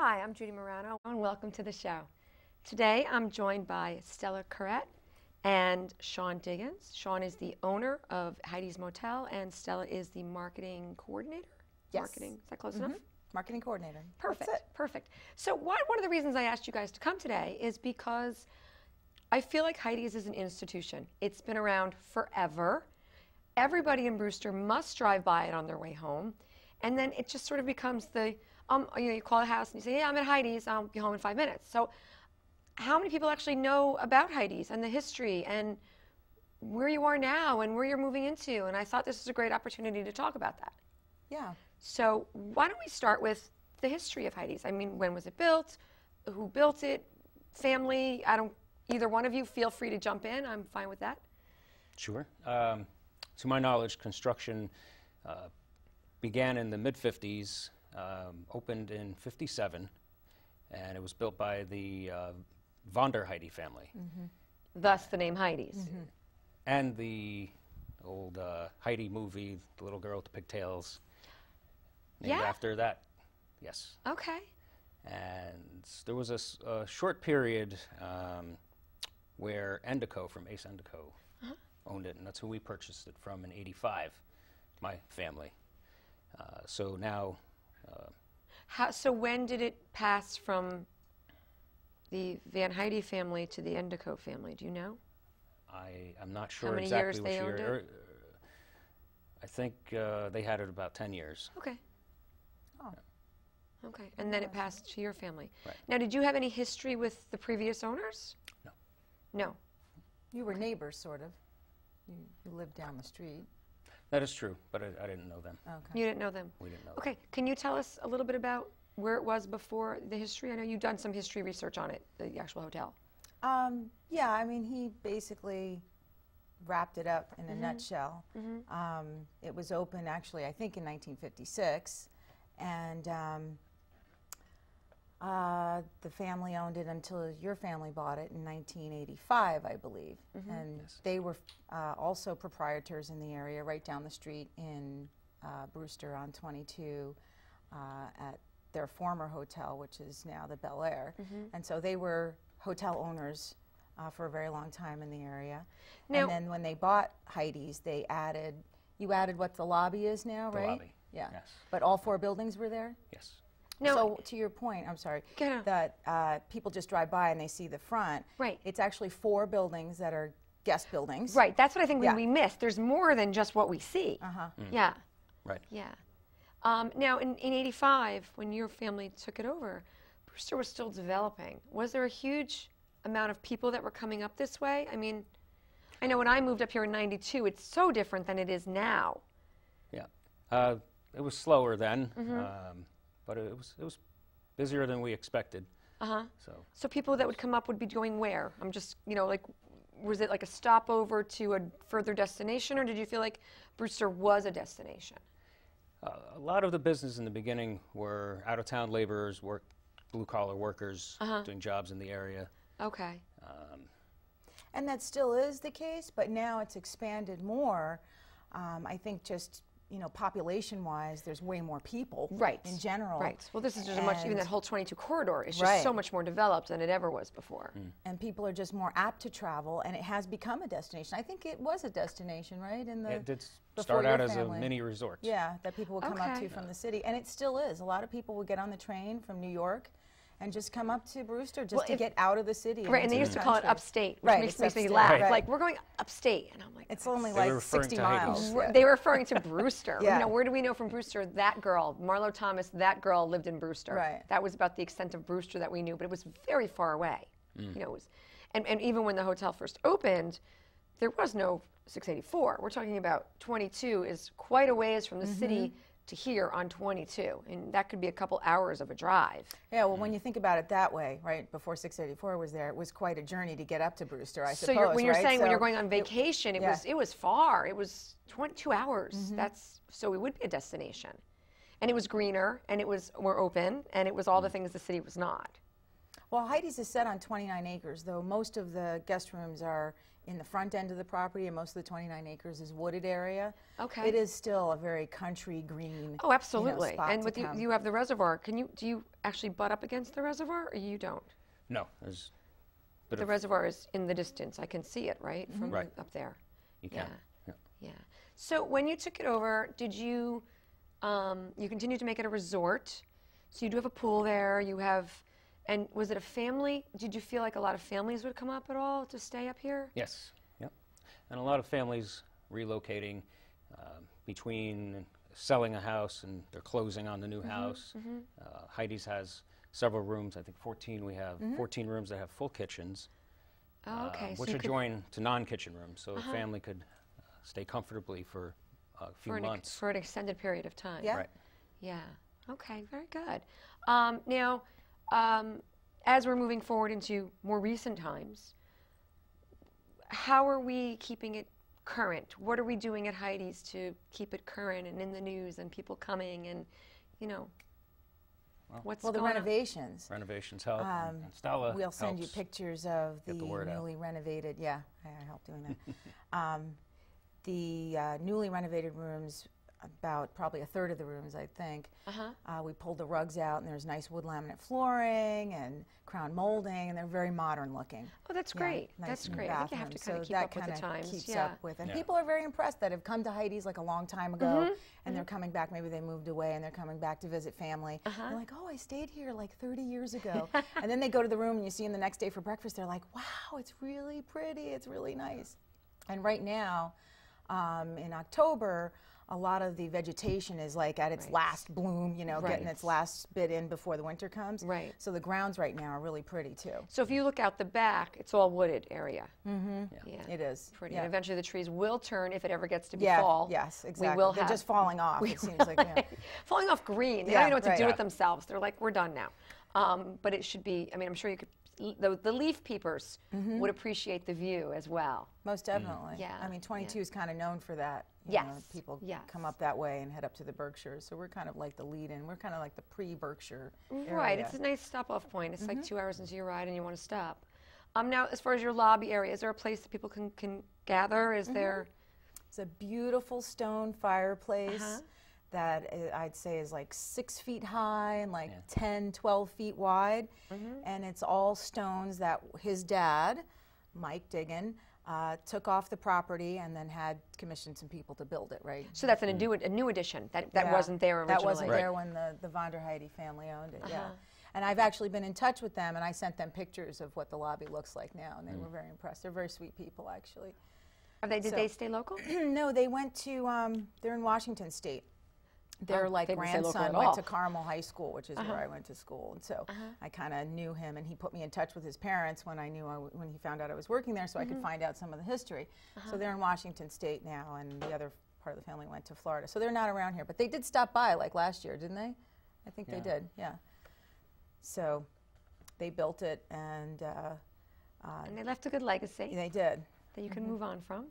Hi, I'm Judy Morano, and welcome to the show. Today, I'm joined by Stella Corrett and Sean Diggins. Sean is the owner of Heidi's Motel, and Stella is the marketing coordinator. Yes. Marketing, is that close enough? Marketing coordinator. Perfect, That's it. perfect. So one of the reasons I asked you guys to come today is because I feel like Heidi's is an institution. It's been around forever. Everybody in Brewster must drive by it on their way home. And then it just sort of becomes the, you call a house and you say, yeah, I'm at Heidi's, I'll be home in 5 minutes. So how many people actually know about Heidi's and the history and where you are now and where you're moving into? And I thought this was a great opportunity to talk about that. Yeah. So why don't we start with the history of Heidi's? I mean, when was it built? Who built it? Family? Either one of you feel free to jump in. I'm fine with that. Sure. To my knowledge, construction began in the mid-50s, opened in 57, and it was built by the von der Heidi family. Mm-hmm. Thus the name Heidi's. Mm-hmm. And the old Heidi movie, The Little Girl with the Pigtails, named after that, yes. Okay. And there was a short period where Endico from Ace Endico owned it, and that's who we purchased it from in '85, my family. So now... So when did it pass from the Van Heidi family to the Endico family? Do you know? I'm not sure many exactly years which they year. owned it? I think they had it about 10 years. Okay. Oh. Okay, and then it passed to your family. Right. Now, did you have any history with the previous owners? No. No. You were neighbors, sort of. You lived down the street. That is true, but I didn't know them. Okay. You didn't know them? We didn't know them. Okay, can you tell us a little bit about where it was before the history? I know you've done some history research on it, the actual hotel. Yeah, I mean, he basically wrapped it up in a nutshell. It was opened, actually, I think in 1956, and the family owned it until your family bought it in 1985, I believe. And they were also proprietors in the area right down the street in Brewster on 22 at their former hotel, which is now the Bel Air. And so they were hotel owners for a very long time in the area. Now, and then when they bought Heidi's, they added, you added what the lobby is now, right? The lobby. Yeah. Yes. But all 4 buildings were there? Yes. Now, so to your point, I'm sorry, that people just drive by and they see the front. Right. It's actually 4 buildings that are guest buildings. Right, that's what I think we missed. There's more than just what we see. Yeah. Right. Yeah. Now, in '85, when your family took it over, Brewster was still developing. Was there a huge amount of people that were coming up this way? I mean, I know when I moved up here in '92, it's so different than it is now. Yeah. It was slower then, but it was busier than we expected. So people that would come up would be going where? I'm just, like, was it like a stopover to a further destination, or did you feel like Brewster was a destination? A lot of the business in the beginning were out-of-town laborers, blue-collar workers doing jobs in the area. Okay. And that still is the case, but now it's expanded more. I think just, population-wise, there's way more people in general. Right. Well, this is just even that whole 22 corridor is just so much more developed than it ever was before. And people are just more apt to travel, and it has become a destination. I think it was a destination, right? It did start out as a mini resort. Yeah, that people would come up to from the city, and it still is. A lot of people would get on the train from New York and just come up to Brewster just to get out of the city. Right, and they used to call it upstate, which makes me laugh. Right. Like, we're going upstate, and I'm like, it's only like 60 miles. They were referring to Brewster. Where do we know from Brewster? That girl, Marlo Thomas, that girl lived in Brewster. Right. That was about the extent of Brewster that we knew, but it was very far away. It was, and even when the hotel first opened, there was no 684. We're talking about 22 is quite a ways from the city to here on 22, and that could be a couple hours of a drive. Yeah, well, when you think about it that way, right, before 684 was there, it was quite a journey to get up to Brewster, I suppose, So when you're saying so when you're going on vacation, it was far. It was 2 hours. So it would be a destination. And it was greener, and it was more open, and it was all the things the city was not. Well, Heidi's is set on 29 acres, though most of the guest rooms are in the front end of the property, and most of the 29 acres is wooded area. Okay. It is still a very country green. Oh, absolutely. spot And to with come. you have the reservoir. Do you actually butt up against the reservoir, or you don't? No, there's a bit The of, reservoir is in the distance. I can see it, right, from Right. up there. you can. Yeah. Yeah. So when you took it over, did you you continued to make it a resort? So you do have a pool there. You have, and was it a family? Did you feel like a lot of families would come up at all to stay up here? Yes, yep. And a lot of families relocating between selling a house and they're closing on the new house. Heidi's has several rooms, I think 14. We have 14 rooms that have full kitchens, Oh, okay. which so you could, adjoin to non-kitchen rooms, so a family could stay comfortably for a few months. for an extended period of time. Yeah. Right. Yeah. Okay. Very good. Now, as we're moving forward into more recent times, how are we keeping it current? What are we doing at Heidi's to keep it current and in the news and people coming and, you know, what's Well, the going renovations. Renovations help, and Stella We'll send you helps. pictures of the get the word out. newly renovated. Yeah, I help doing that. The newly renovated rooms, about probably a third of the rooms, I think. We pulled the rugs out, and there's nice wood laminate flooring and crown molding, and they're very modern looking. Oh, that's Yeah, great. nice That's new great. I think you have to bathrooms. kind of So keep that up with the kinda times. keeps Yeah. up with, and Yeah. people are very impressed that have come to Heidi's like a long time ago, and they're coming back. Maybe they moved away, and they're coming back to visit family. They're like, "Oh, I stayed here like 30 years ago," and then they go to the room, and you see them the next day for breakfast. They're like, "Wow, it's really pretty. It's really nice." And right now, in October, a lot of the vegetation is like at its last bloom, you know, getting its last bit in before the winter comes. Right. So the grounds right now are really pretty too. So if you look out the back, it's all wooded area. Yeah. It is. Pretty. Yeah. And eventually the trees will turn if it ever gets to be Yeah, fall. yes, exactly. We will They're have, just falling off, it seems like. Yeah. falling off green. They Yeah, don't even know what to right. do Yeah. with themselves. They're like, we're done now. But it should be, I mean, I'm sure you could, the leaf peepers would appreciate the view as well. Most definitely. Yeah, I mean, 22 is kind of known for that. You Yes, know, people yes. come up that way and head up to the Berkshires. So we're kind of like the lead-in. We're kind of like the pre-Berkshire area. Right, it's a nice stop-off point. It's like 2 hours into your ride and you want to stop. Now, as far as your lobby area, is there a place that people can gather? Is there? It's a beautiful stone fireplace that I'd say is like 6 feet high and like 10, 12 feet wide. And it's all stones that his dad, Mike Diggin, took off the property and then had commissioned some people to build it, right? So that's a new addition. That Yeah, wasn't there originally. That wasn't Right. there when the von der Heidi family owned it, yeah. And I've actually been in touch with them, and I sent them pictures of what the lobby looks like now, and they were very impressed. They're very sweet people, actually. Did So- they stay local? No, they went to, they're in Washington State. Their like they didn't stay local grandson at went all. to Carmel High School, which is where I went to school, and so I kind of knew him, and he put me in touch with his parents when when he found out I was working there, so I could find out some of the history. So they're in Washington State now, and the other part of the family went to Florida, so they're not around here. But they did stop by like last year, didn't they? I think they did, yeah. So they built it, and And they left a good legacy they did. that you can move on from.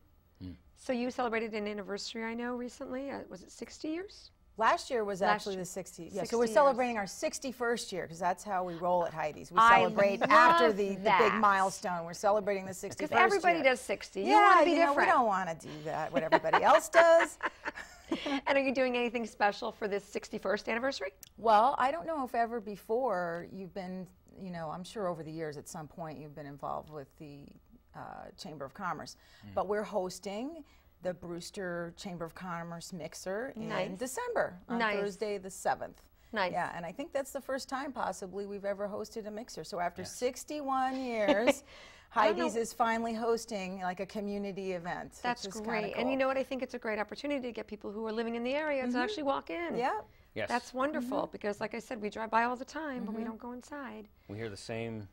So you celebrated an anniversary, I know, recently. Was it 60 years? Last year was actually year. the 60. Yeah, 60 so we're years. celebrating our 61st year because that's how we roll at Heidi's. We I celebrate love after the big that. milestone. We're celebrating the 61st Because everybody year. does 60. You Yeah, want to be you know, different. we don't want to do that. What everybody else does. And are you doing anything special for this 61st anniversary? Well, I don't know if ever before you've been, you know, I'm sure over the years at some point you've been involved with the Chamber of Commerce, but we're hosting the Brewster Chamber of Commerce mixer in Nice. December on Nice. Thursday the 7th. Nice. Yeah, and I think that's the first time possibly we've ever hosted a mixer. So after 61 years, Heidi's is finally hosting like a community event. That's which is kinda great. And cool. you know what? I think it's a great opportunity to get people who are living in the area to actually walk in. Yeah. Yes. That's wonderful because, like I said, we drive by all the time, but we don't go inside. We hear the same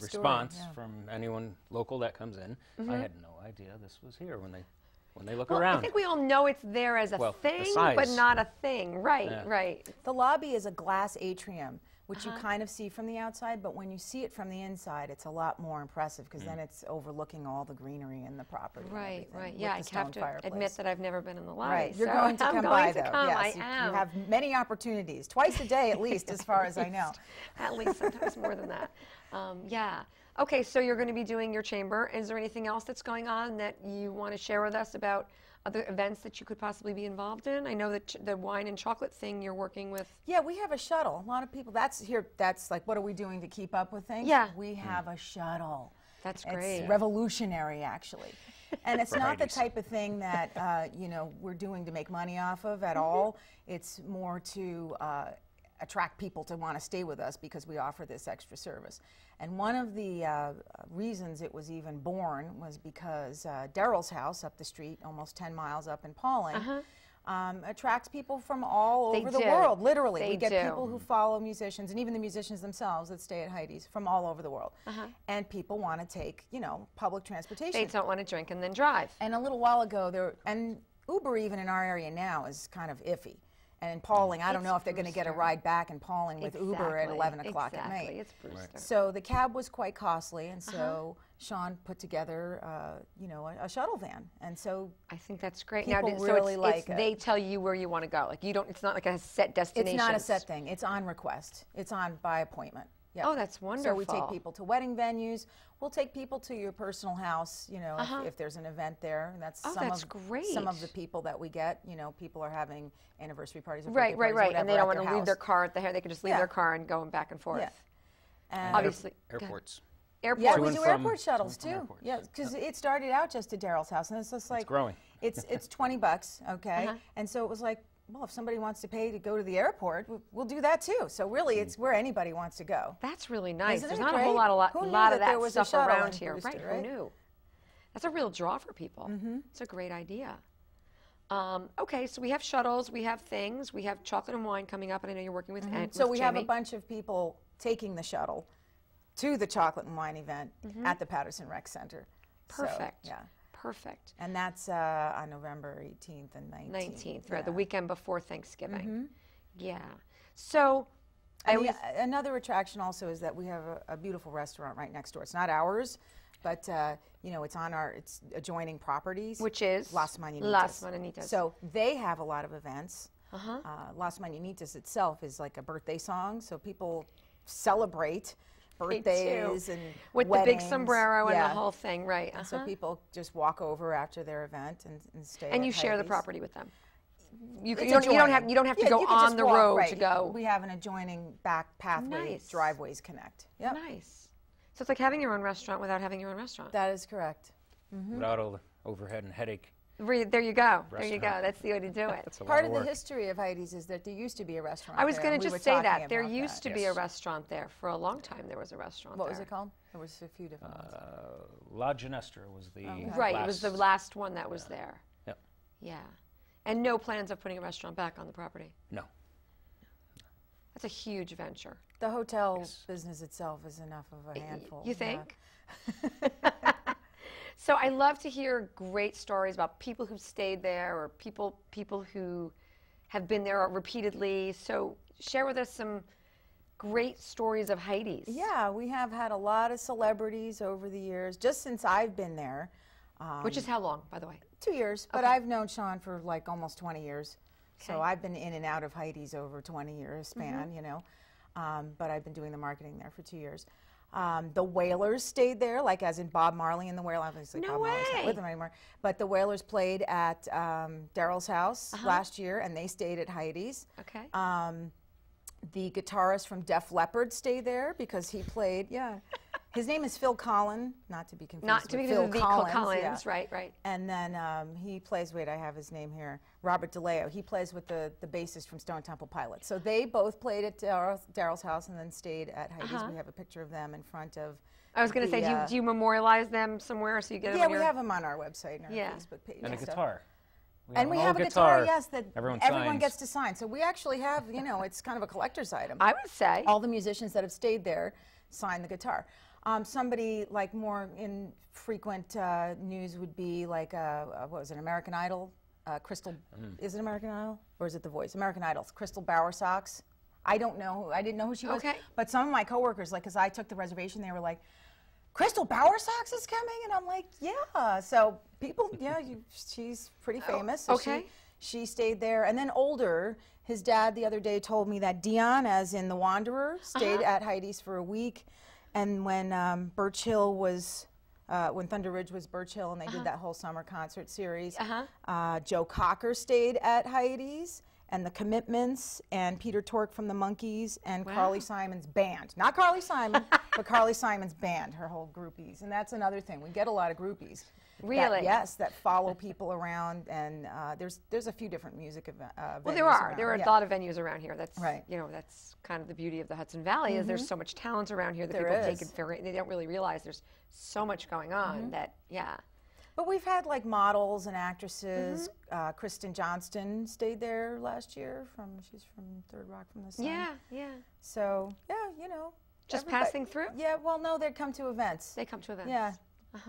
response yeah. from anyone local that comes in. I had no idea this was here when they look Well, around. I think we all know it's there as a Well, the thing, size. but not a thing. Right, Yeah. right. The lobby is a glass atrium. which you kind of see from the outside, but when you see it from the inside, it's a lot more impressive because then it's overlooking all the greenery in the property. Right, right. with Yeah, the I have stone to fireplace. admit that I've never been in the lobby. Right, you're so going to I'm come going by to though. come. Yes, I you am. have many opportunities, twice a day at least, as far as I know. At least, sometimes more than that. Yeah. Okay, so you're going to be doing your chamber. Is there anything else that's going on that you want to share with us about other events that you could possibly be involved in? I know that the wine and chocolate thing you're working with. Yeah, we have a shuttle. A lot of people, that's like, what are we doing to keep up with things? Yeah. We have a shuttle. That's great. It's revolutionary, actually. And it's For not the Heidi's. type of thing that, we're doing to make money off of at all. It's more to attract people to want to stay with us because we offer this extra service. And one of the reasons it was even born was because Daryl's house up the street, almost 10 miles up in Pauling, attracts people from all They over the do. world, literally. They We get do. people who follow musicians, and even the musicians themselves that stay at Heidi's from all over the world. And people want to take, public transportation. They don't want to drink and then drive. And a little while ago, and Uber even in our area now is kind of iffy. And in Pauling, I don't know if they're going to get a Brewster. ride back in Pauling with Uber at 11 o'clock at night. Exactly, it's Brewster. So the cab was quite costly, and so Sean put together, a shuttle van. And so I think that's great. People so really it's, like it. they tell you where you want to go. Like you don't. It's not like a set destination. it's not a set thing. It's on request. It's on by appointment. Yeah. Oh, that's wonderful. So we take people to wedding venues. We'll take people to your personal house, if there's an event there. And that's Oh, some that's of great. some of the people that we get. People are having anniversary parties or Right, birthday right, parties, right. And they whatever, don't at want to leave their house. car at the hair. They can just leave Yeah. their car and go back and forth. Yeah. And Obviously. go ahead. Airports. Airports. Yeah, To we and do from- airport shuttles to and too. from airports. Yeah, because it started out just at Daryl's house, and it's just like growing. It's $20, okay? And so it was like, well, if somebody wants to pay to go to the airport, we'll do that too. So really, it's where anybody wants to go. That's really nice. Isn't There's it not a great? whole lot Who knew of that that there was a stuff shuttle around in here. Brewster, Right, right? who knew? That's a real draw for people. It's a great idea. Okay, so we have shuttles, we have things, we have chocolate and wine coming up, and I know you're working with So we have a Jamie. bunch of people taking the shuttle to the chocolate and wine event at the Patterson Rec Center. So, Perfect. yeah. Perfect. And that's on November 18th and 19th. 19th, right, the Yeah. weekend before Thanksgiving. Yeah. So, I And always, another attraction also is that we have a beautiful restaurant right next door. It's not ours, but it's on it's adjoining properties. which is Las Mañanitas. Las Mañanitas. So they have a lot of events. Las Mañanitas itself is like a birthday song, so people celebrate birthdays and with weddings. the big sombrero and Yeah. the whole thing, right? And so people just walk over after their event and stay. And at you share the Heidi's. property with them. You It's don't have adjoining. you don't have to Yeah, go you can on just the walk, road right. to go. We have an adjoining back pathway. Nice. Driveways connect. Yep. Nice. So it's like having your own restaurant without having your own restaurant. That is correct. Without all the overhead and headache. There you go. There you go. Restaurant. That's the way to do it. That's a lot Part of of the work. history of Heidi's is that there used to be a restaurant. I was there, going and to we were just say talking that. There about used to be a Yes. restaurant there. For a long time, there was a restaurant What there. was it called? There was a few different ones. La Ginestra was the Right. It was the last one that was there. Yep. Yeah. And no plans of putting a restaurant back on the property. No. That's a huge venture. The hotel business itself is enough of a handful. You yeah. think? So I love to hear great stories about people who stayed there or people who have been there repeatedly. So share with us some great stories of Heidi's. Yeah, we have had a lot of celebrities over the years, just since I've been there. Which is how long, by the way? 2 years, but I've known Sean for like almost 20 years. So Okay. I've been in and out of Heidi's over 20-year span, but I've been doing the marketing there for 2 years. The Whalers stayed there, like as in Bob Marley and the Whalers. Obviously, No Bob Marley's not way. with them anymore. But the Whalers played at Daryl's house last year, and they stayed at Heidi's. Okay. The guitarist from Def Leppard stayed there because he played, his name is Phil Collin, not to be confused Not to with be Phil confused with Collins. Collins, right, right. And then he plays, wait, I have his name here, Robert DeLeo. He plays with the bassist from Stone Temple Pilots. So they both played at Daryl's house and then stayed at Heidi's. We have a picture of them in front of I was going to say, do you memorialize them somewhere so you get them Yeah, on we your... have them on our website and our Yeah. Facebook page. And a stuff. guitar. And we an have old a guitar, yes, that everyone everyone signs. gets to sign. So we actually have, it's kind of a collector's item. I would say. All the musicians that have stayed there sign the guitar. Somebody like more infrequent news would be like, what was it, American Idol? Crystal, is it American Idol? Or is it The Voice? American Idol, Crystal Bowersox. I don't know. I didn't know who she was. Okay. But some of my coworkers, like, because I took the reservation, they were like, Crystal Bowersox is coming? And I'm like, yeah. So people, she's pretty famous. So Okay. She stayed there. And then older, his dad the other day told me that Dion, as in The Wanderer, stayed at Heidi's for a week. And when Birch Hill was, when Thunder Ridge was Birch Hill and they did that whole summer concert series, Joe Cocker stayed at Heidi's. And the Commitments, and Peter Tork from the Monkees, and Carly Simon's band. Not Carly Simon, but Carly Simon's band, her whole groupies. And that's another thing. We get a lot of groupies. Really? That follow people around. And there's a few different music venues. Well, there are. Around. There are a lot of venues around here. That's right. That's kind of the beauty of the Hudson Valley is there's so much talent around here that There people is. take it for. They don't really realize there's so much going on that But we've had like models and actresses. Kristen Johnston stayed there last year. She's from Third Rock from the Sun. Yeah. So Just everybody- passing through. Yeah, well, no, they come to events. They come to events. Yeah,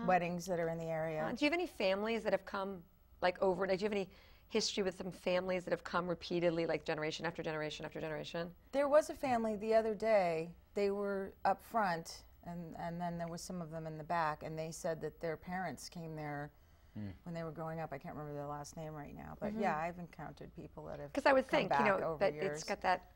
weddings that are in the area. Do you have any families that have come like over? Like, do you have any history with some families that have come repeatedly, like generation after generation after generation? There was a family the other day. They were up front, and then there was some of them in the back, and they said that their parents came there when they were growing up. I can't remember their last name right now, but yeah, I've encountered people that have Because I would come think, back that over years. it's got that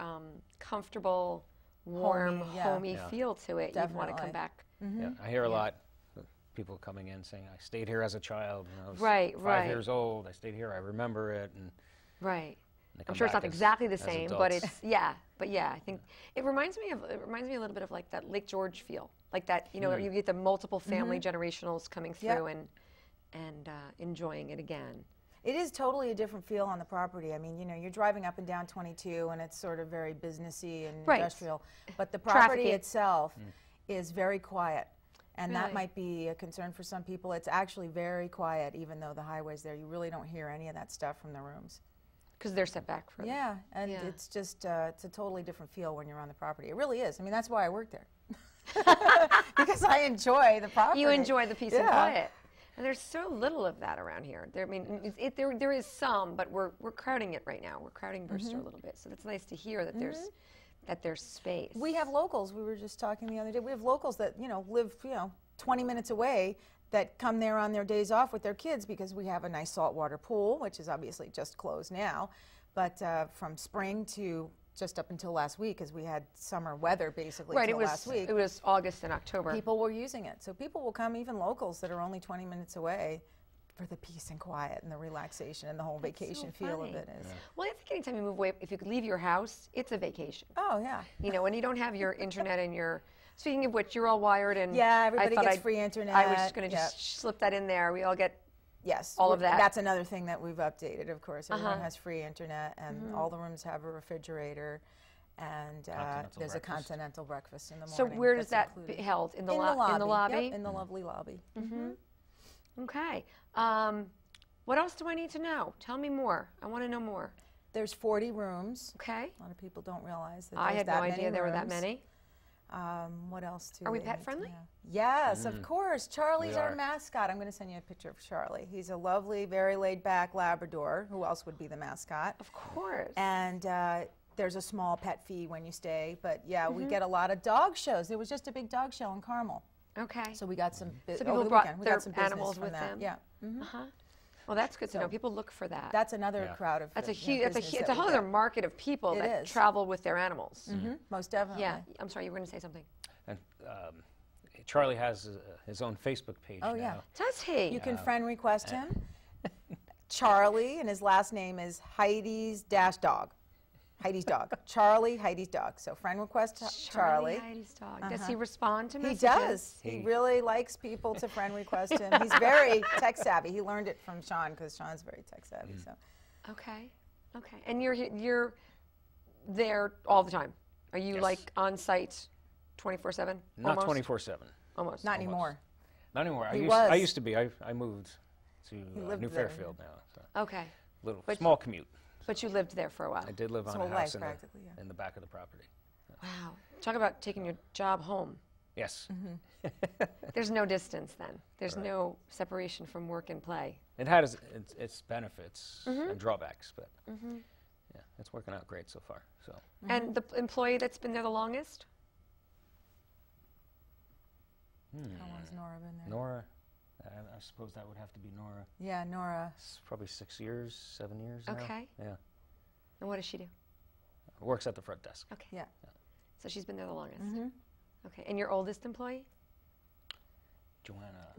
comfortable, warm, homey Yeah. feel to it. You'd want to come Definitely. back. Yeah, I hear a lot of people coming in saying, I stayed here as a child. When I was Right, 5 years old. I stayed here. I remember it. And Right. they I'm come sure it's back not as- exactly the as same, adults. but it's I think it reminds me a little bit of like that Lake George feel, like that you get the multiple family generationals coming through and enjoying it again. It is totally a different feel on the property. I mean, you're driving up and down 22, and it's sort of very businessy and Right. industrial. But the property Trafficy. itself is very quiet, and that Really? might be a concern for some people. It's actually very quiet, even though the highway's there. You really don't hear any of that stuff from the rooms. Because they're set back further. Yeah, and Yeah. it's just it's a totally different feel when you're on the property. It really is. I mean, that's why I work there. Because I enjoy the property. You enjoy the peace and Yeah. quiet. And there's so little of that around here. There is some, but we're crowding it right now. We're crowding Brewster a little bit. So it's nice to hear that there's space. We have locals. We were just talking the other day. We have locals that live 20 minutes away that come there on their days off with their kids because we have a nice saltwater pool, which is obviously just closed now. But from spring to just up until last week, because we had summer weather basically right. till last week. It was August and October. People were using it. So people will come, even locals that are only 20 minutes away, for the peace and quiet and the relaxation and the whole vacation feel of funny. it is. Well, I think anytime you move away, if you could leave your house, it's a vacation. Oh, yeah. When you don't have your internet and your. Speaking of which, you're all wired and. Yeah, everybody I thought gets free internet. I was just going to Yep. just slip that in there. We all get. Yes, all of that. That's another thing that we've updated, of course. Everyone has free internet, and all the rooms have a refrigerator, and there's a continental breakfast in the So morning. where does that's that be included. held? In the In the lobby. In the lobby? Yep, in the lovely lobby. Okay. What else do I need to know? Tell me more. I want to know more. There's 40 rooms. Okay. A lot of people don't realize that I there's had that no many idea there were that rooms. many. What else do Are we they pet need to friendly? know? Yes, of course. Charlie's We our are. mascot. I'm going to send you a picture of Charlie. He's a lovely, very laid-back Labrador. Who else would be the mascot? Of course. And there's a small pet fee when you stay. But yeah, we get a lot of dog shows. There was just a big dog show in Carmel. Okay. So we got some So over people the brought weekend. We their got some business animals from with that. them? Yeah. Well, that's good to know. So People look for that. That's another crowd of That's a business huge. It's that a we whole get. other market of people It that is. travel with their animals. Most definitely. Yeah. I'm sorry. You were going to say something. And Charlie has his own Facebook page Oh, now. yeah. Does he? You can friend request him. Charlie, and his last name is Heidi's dog. Heidi's dog. Charlie, Heidi's dog. So friend request Charlie. Heidi's dog. Does he respond to He messages? does. He really likes people to friend request him. He's very tech savvy. He learned it from Sean because Sean's very tech savvy. So Okay. Okay. And you're there all the time. Are you Yes. like on site 24/7? Not 24/7. Almost. not anymore. Not anymore. He I was. used to be. I moved to lived New there, Fairfield now. So Okay. small commute. But you lived there for a while. I did live on whole a life, house practically, yeah. in the back of the property. Wow. Talk about taking your job home. Yes. There's no distance then. There's no separation from work and play. It had its benefits and drawbacks, but yeah, it's working out great so far. So. And the employee that's been there the longest? How long's Nora been there? Nora, I suppose that would have to be Nora. Yeah, Nora. It's probably 6 years, 7 years now. Okay. Yeah. And what does she do? Works at the front desk. Okay. Yeah. So she's been there the longest. Mm-hmm. Okay. And your oldest employee?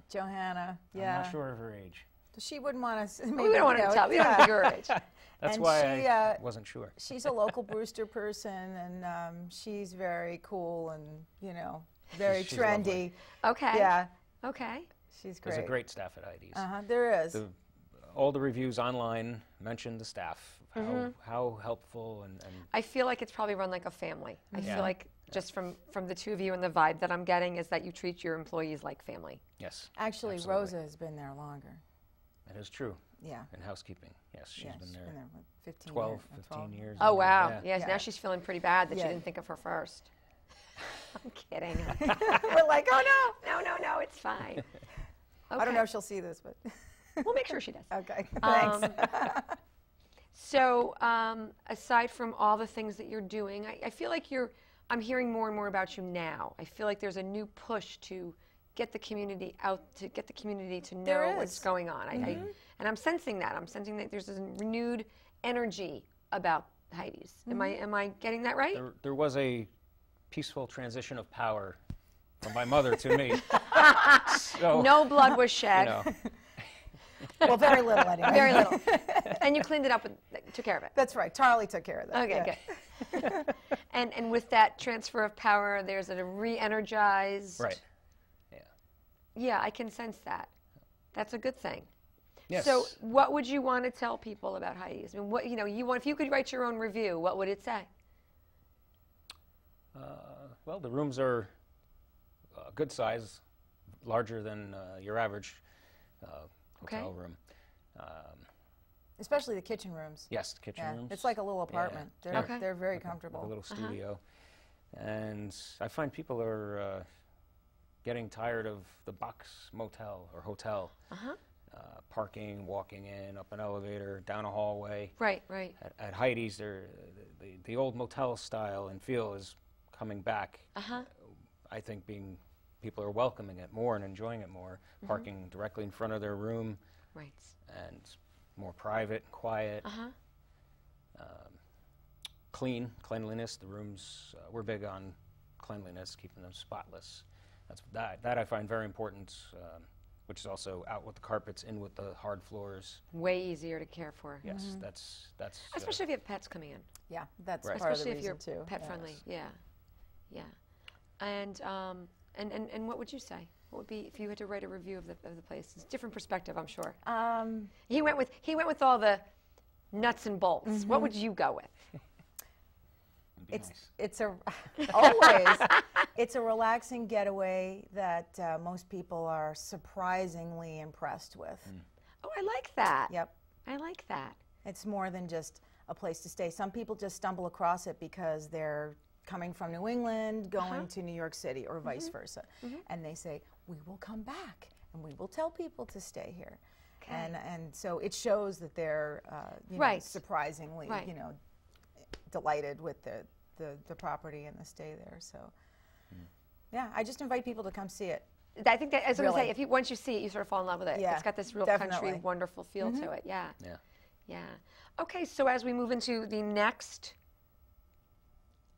Johanna. Yeah. I'm not sure of her age. She wouldn't want us. We don't want to tell. We don't have to figure her age. That's And why she, I wasn't sure. She's a local Brewster person, and she's very cool and, you know, very She's trendy. lovely. Okay. Yeah, Okay. she's great. There's a great staff at Heidi's. There is. All the reviews online mention the staff, how helpful and I feel like it's probably run like a family. I Yeah. feel like just from the two of you and the vibe that I'm getting is that you treat your employees like family. yes. Actually, absolutely. Rosa has been there longer. That is true. Yeah. In housekeeping, yes, she's Yeah, been there what, 15 12, years, 15 years. Oh, wow. Yeah. Yes, now she's feeling pretty bad that you Yeah. didn't think of her first. I'm kidding. We're like, oh no. No, it's fine. I don't know if she'll see this, but We'll make sure she does. okay. Thanks. So, aside from all the things that you're doing, I feel like I'm hearing more and more about you now. I feel like there's a new push to get the community out, to get the community to know There what's is. going on. And I'm sensing that. I'm sensing that there's a renewed energy about Heidi's. Am I getting that right? There was a peaceful transition of power from my mother to me. So, No blood was shed. you know, Well, very little anyway. Very little. And you cleaned it up and took care of it. That's right. Charlie took care of that. Okay, yeah. good. And with that transfer of power, there's a re-energized. right. Yeah. Yeah, I can sense that. That's a good thing. Yes. So, what would you want to tell people about Heidi's? I mean, what if you could write your own review, what would it say? Well, the rooms are good size, larger than your average hotel room. Especially the kitchen rooms. Yes, the kitchen Yeah, rooms. it's like a little apartment. Yeah. They're Okay. they're very Like comfortable. a little studio. And I find people are getting tired of the box motel or hotel. Parking, walking in, up an elevator, down a hallway. Right, right. At Heidi's, the old motel style and feel is coming back. I think people are welcoming it more and enjoying it more. Parking directly in front of their room Right. and more private, quiet. Cleanliness. The rooms, we're big on cleanliness, keeping them spotless. That I find very important, which is also out with the carpets, in with the hard floors. Way easier to care for. Yes, that's Especially if you have pets coming in. Yeah, that's Right. part Especially of if the you're reason too. pet friendly. Yeah. Yeah. And what would you say? What would be if you had to write a review of the place? It's a different perspective, I'm sure. He went with all the nuts and bolts. What would you go with? It's a always it's a relaxing getaway that most people are surprisingly impressed with. Oh, I like that. Yep. I like that. It's more than just a place to stay. Some people just stumble across it because they're coming from New England, going to New York City, or vice versa. And they say, we will come back, and we will tell people to stay here. Okay. And so it shows that they're Right. surprisingly Right. delighted with the property and the stay there. So yeah, I just invite people to come see it. I think that, as I was Really. going to say, once you see it, you sort of fall in love with it. Yeah, It's got this real definitely. country, wonderful feel to it. Yeah. Yeah. Yeah. Okay, so as we move into the next,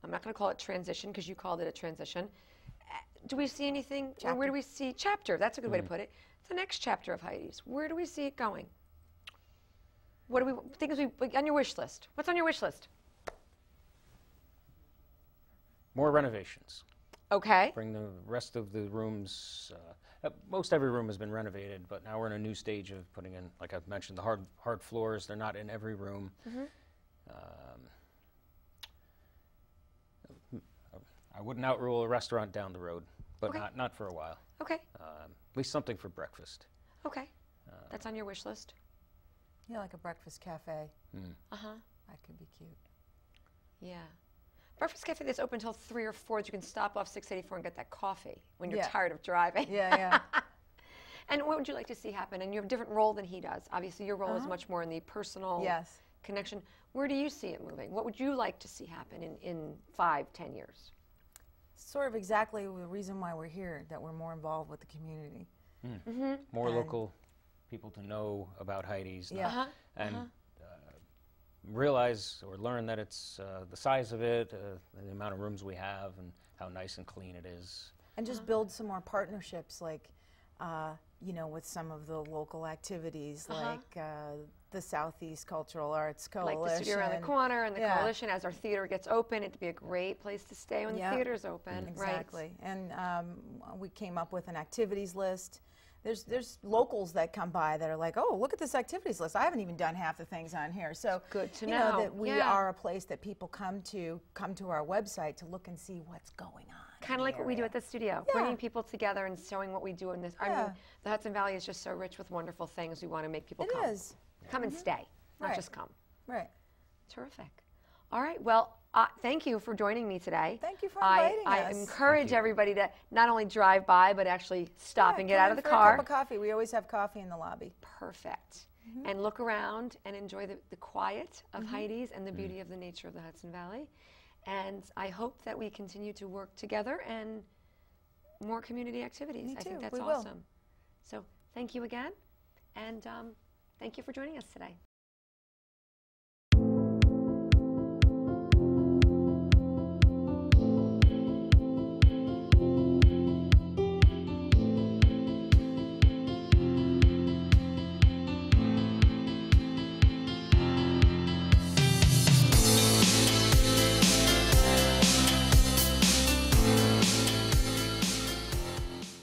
I'm not going to call it transition because you called it a transition. Do we see anything? Or where do we see chapter? That's a good way to put it. It's the next chapter of Heidi's. Where do we see it going? What do we think on your wish list? What's on your wish list? More renovations. Okay. Bring the rest of the rooms. Most every room has been renovated, but now we're in a new stage of putting in, like I've mentioned, the hard floors. They're not in every room. I wouldn't outrule a restaurant down the road, but Okay. not for a while. Okay. At least something for breakfast. Okay. That's on your wish list. Yeah, like a breakfast cafe. Uh-huh. That could be cute. Yeah. Breakfast cafe that's open until 3 or 4. You can stop off 684 and get that coffee when you're Yeah. tired of driving. Yeah, yeah. And what would you like to see happen? And you have a different role than he does. Obviously, your role is much more in the personal Yes. connection. Where do you see it moving? What would you like to see happen in 5, 10 years? Sort of exactly the reason why we're here, that we're more involved with the community. More local people to know about Heidi's and realize or learn that it's the size of it, the amount of rooms we have, and how nice and clean it is. And just build some more partnerships, like, you know, with some of the local activities, like the Southeast Cultural Arts Coalition. Like the studio around the corner and the coalition. As our theater gets open, it'd be a great place to stay when the theater's open. Exactly. Right. And we came up with an activities list. There's locals that come by that are like, oh, look at this activities list. I haven't even done half the things on here. So it's good to know that we are a place that people come to our website to look and see what's going on. Kind of like what we do at the studio, bringing people together and showing what we do in this. I mean, the Hudson Valley is just so rich with wonderful things. We want to make people come. It is. Come and stay, not just come. Right. Terrific. All right. Well, thank you for joining me today. Thank you for inviting us. I encourage everybody to not only drive by, but actually stop and get out of the car. A cup of coffee. We always have coffee in the lobby. Perfect. And look around and enjoy the quiet of Heidi's and the beauty of the nature of the Hudson Valley. And I hope that we continue to work together and more community activities. Me too. I think that's we awesome. Will. So thank you again. And thank you for joining us today.